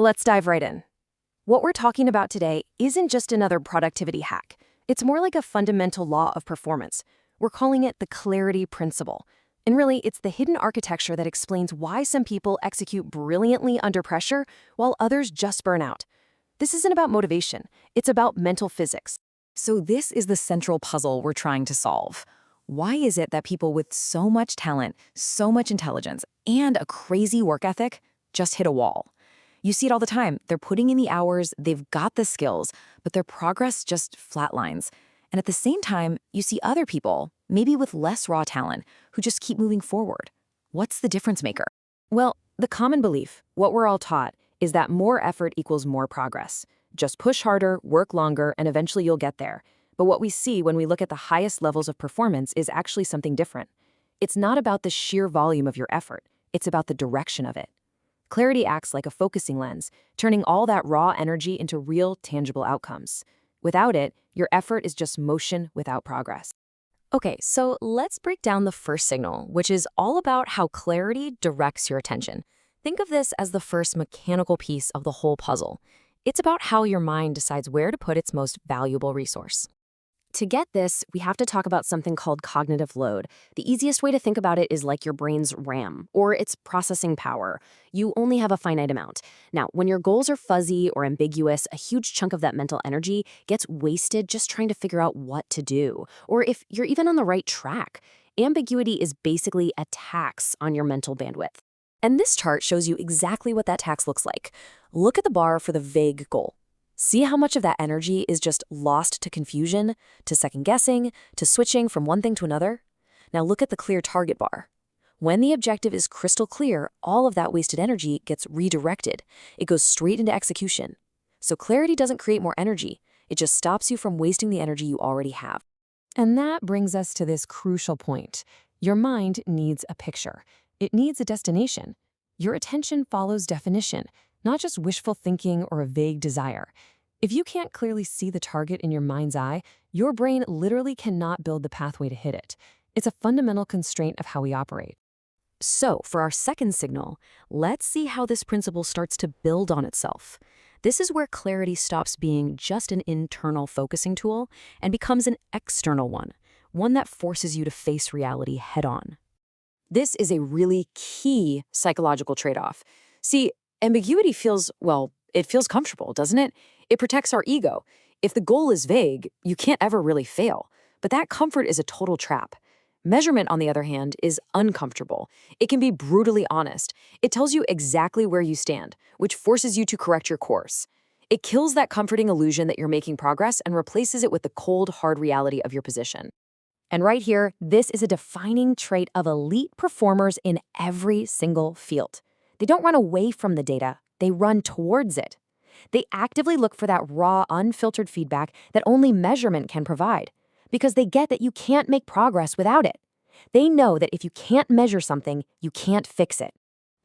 Let's dive right in. What we're talking about today isn't just another productivity hack. It's more like a fundamental law of performance. We're calling it the clarity principle. And really, it's the hidden architecture that explains why some people execute brilliantly under pressure while others just burn out. This isn't about motivation. It's about mental physics. So this is the central puzzle we're trying to solve. Why is it that people with so much talent, so much intelligence, and a crazy work ethic just hit a wall? You see it all the time. They're putting in the hours, they've got the skills, but their progress just flatlines. And at the same time, you see other people, maybe with less raw talent, who just keep moving forward. What's the difference maker? Well, the common belief, what we're all taught, is that more effort equals more progress. Just push harder, work longer, and eventually you'll get there. But what we see when we look at the highest levels of performance is actually something different. It's not about the sheer volume of your effort. It's about the direction of it. Clarity acts like a focusing lens, turning all that raw energy into real, tangible outcomes. Without it, your effort is just motion without progress. Okay, so let's break down the first signal, which is all about how clarity directs your attention. Think of this as the first mechanical piece of the whole puzzle. It's about how your mind decides where to put its most valuable resource. To get this, we have to talk about something called cognitive load. The easiest way to think about it is like your brain's RAM, or its processing power. You only have a finite amount. Now, when your goals are fuzzy or ambiguous, a huge chunk of that mental energy gets wasted just trying to figure out what to do, or if you're even on the right track. Ambiguity is basically a tax on your mental bandwidth. And this chart shows you exactly what that tax looks like. Look at the bar for the vague goal. See how much of that energy is just lost to confusion, to second-guessing, to switching from one thing to another? Now look at the clear target bar. When the objective is crystal clear, all of that wasted energy gets redirected. It goes straight into execution. So clarity doesn't create more energy. It just stops you from wasting the energy you already have. And that brings us to this crucial point. Your mind needs a picture. It needs a destination. Your attention follows definition, not just wishful thinking or a vague desire. If you can't clearly see the target in your mind's eye, your brain literally cannot build the pathway to hit it. It's a fundamental constraint of how we operate. So, for our second signal, let's see how this principle starts to build on itself. This is where clarity stops being just an internal focusing tool and becomes an external one that forces you to face reality head-on. This is a really key psychological trade-off. See, ambiguity feels, well, it feels comfortable, doesn't it? It protects our ego. If the goal is vague, you can't ever really fail. But that comfort is a total trap. Measurement, on the other hand, is uncomfortable. It can be brutally honest. It tells you exactly where you stand, which forces you to correct your course. It kills that comforting illusion that you're making progress and replaces it with the cold, hard reality of your position. And right here, this is a defining trait of elite performers in every single field. They don't run away from the data, they run towards it. They actively look for that raw, unfiltered feedback that only measurement can provide, because they get that you can't make progress without it. They know that if you can't measure something, you can't fix it.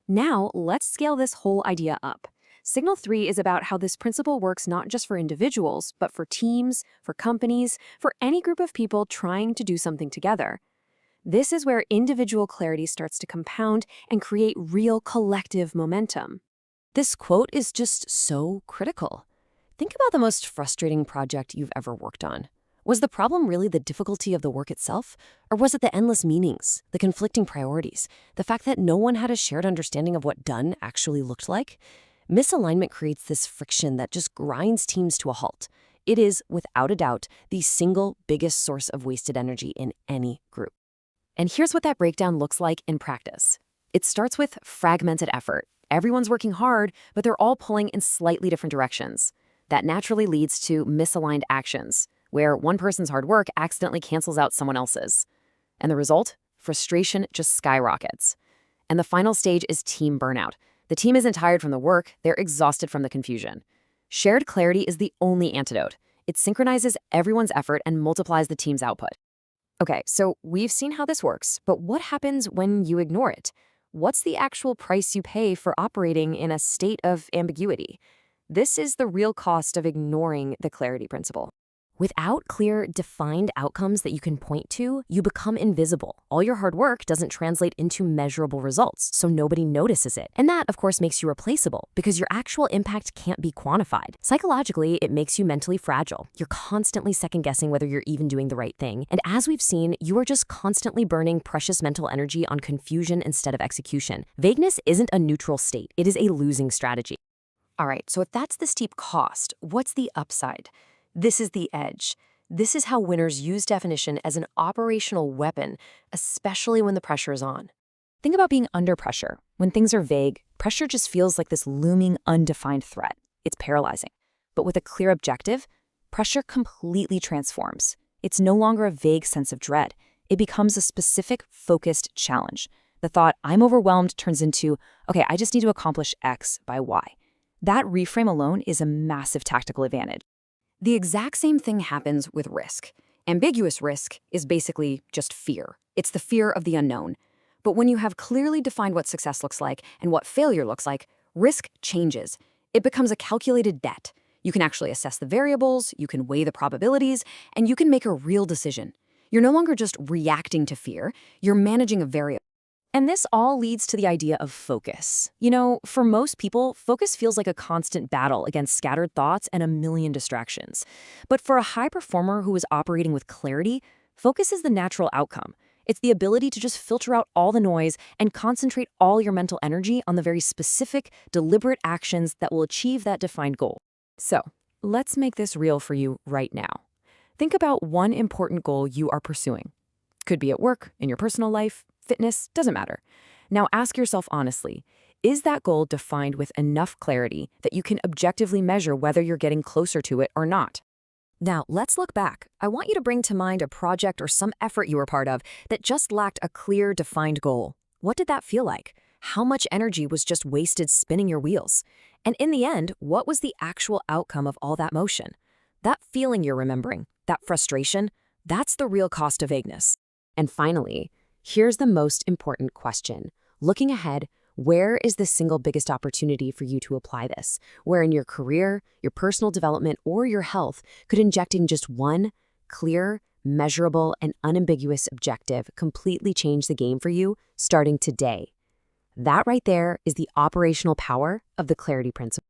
Now, let's scale this whole idea up. Signal 3 is about how this principle works not just for individuals, but for teams, for companies, for any group of people trying to do something together. This is where individual clarity starts to compound and create real collective momentum. This quote is just so critical. Think about the most frustrating project you've ever worked on. Was the problem really the difficulty of the work itself? Or was it the endless meetings, the conflicting priorities, the fact that no one had a shared understanding of what done actually looked like? Misalignment creates this friction that just grinds teams to a halt. It is, without a doubt, the single biggest source of wasted energy in any group. And here's what that breakdown looks like in practice. It starts with fragmented effort. Everyone's working hard, but they're all pulling in slightly different directions. That naturally leads to misaligned actions, where one person's hard work accidentally cancels out someone else's. And the result? Frustration just skyrockets. And the final stage is team burnout. The team isn't tired from the work, they're exhausted from the confusion. Shared clarity is the only antidote. It synchronizes everyone's effort and multiplies the team's output. Okay, so we've seen how this works, but what happens when you ignore it? What's the actual price you pay for operating in a state of ambiguity? This is the real cost of ignoring the clarity principle. Without clear, defined outcomes that you can point to, you become invisible. All your hard work doesn't translate into measurable results, so nobody notices it. And that, of course, makes you replaceable because your actual impact can't be quantified. Psychologically, it makes you mentally fragile. You're constantly second-guessing whether you're even doing the right thing. And as we've seen, you are just constantly burning precious mental energy on confusion instead of execution. Vagueness isn't a neutral state. It is a losing strategy. All right, so if that's the steep cost, what's the upside? This is the edge. This is how winners use definition as an operational weapon, especially when the pressure is on. Think about being under pressure. When things are vague, pressure just feels like this looming, undefined threat. It's paralyzing. But with a clear objective, pressure completely transforms. It's no longer a vague sense of dread. It becomes a specific, focused challenge. The thought, I'm overwhelmed, turns into, okay, I just need to accomplish X by Y. That reframe alone is a massive tactical advantage. The exact same thing happens with risk. Ambiguous risk is basically just fear. It's the fear of the unknown. But when you have clearly defined what success looks like and what failure looks like, risk changes. It becomes a calculated bet. You can actually assess the variables, you can weigh the probabilities, and you can make a real decision. You're no longer just reacting to fear, you're managing a variable. And this all leads to the idea of focus. You know, for most people, focus feels like a constant battle against scattered thoughts and a million distractions. But for a high performer who is operating with clarity, focus is the natural outcome. It's the ability to just filter out all the noise and concentrate all your mental energy on the very specific, deliberate actions that will achieve that defined goal. So, let's make this real for you right now. Think about one important goal you are pursuing. Could be at work, in your personal life, fitness, doesn't matter. Now ask yourself honestly, is that goal defined with enough clarity that you can objectively measure whether you're getting closer to it or not? Now, let's look back. I want you to bring to mind a project or some effort you were part of that just lacked a clear, defined goal. What did that feel like? How much energy was just wasted spinning your wheels? And in the end, what was the actual outcome of all that motion? That feeling you're remembering, that frustration, that's the real cost of vagueness. And finally, here's the most important question. Looking ahead, where is the single biggest opportunity for you to apply this? Where in your career, your personal development, or your health could injecting just one clear, measurable, and unambiguous objective completely change the game for you starting today? That right there is the operational power of the clarity principle.